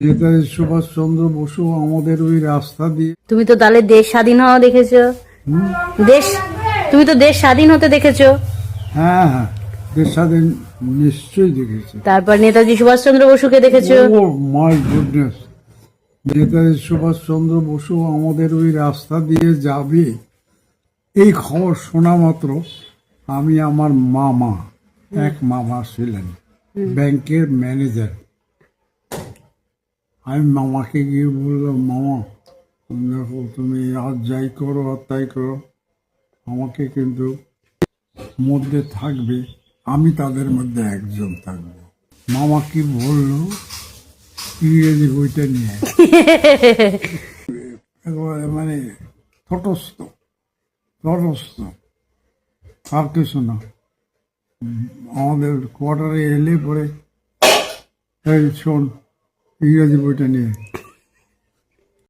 নেতাজি সুভাষচন্দ্র বসু আমাদের ওই রাস্তা দিয়ে। তুমি তো তাহলে দেশ স্বাধীন হওয়া দেখেছো। দেশ, তুমি তো দেশ স্বাধীন হতে দেখেছো। হ্যাঁ হ্যাঁ, দেশ স্বাধীন নিশ্চয়ই দেখেছি। তারপর নেতাজি সুভাষচন্দ্র বসুকে দেখেছো। ও মাই গুডনেস, নেতাজি সুভাষচন্দ্র বসু আমাদের ওই রাস্তা দিয়ে যাবে এই খবর শোনা মাত্র আমি, আমার মামা, এক মামা ছিলেন ব্যাংকের ম্যানেজার, আমি মামাকে গিয়ে বললাম, মামা দেখো তুমি আর যাই করো আর তাই করো, আমাকে কিন্তু মধ্যে থাকবে, আমি তাদের মধ্যে একজন থাকবো। মামা কি বললো, ইংরেজি বইটা নিয়ে একেবারে মানে তটস্থ তটস্থ, আর কিছু না। আমাদের কোয়ার্টারে এলে পরে, এই শোন ইংরেজি বইটা নিয়ে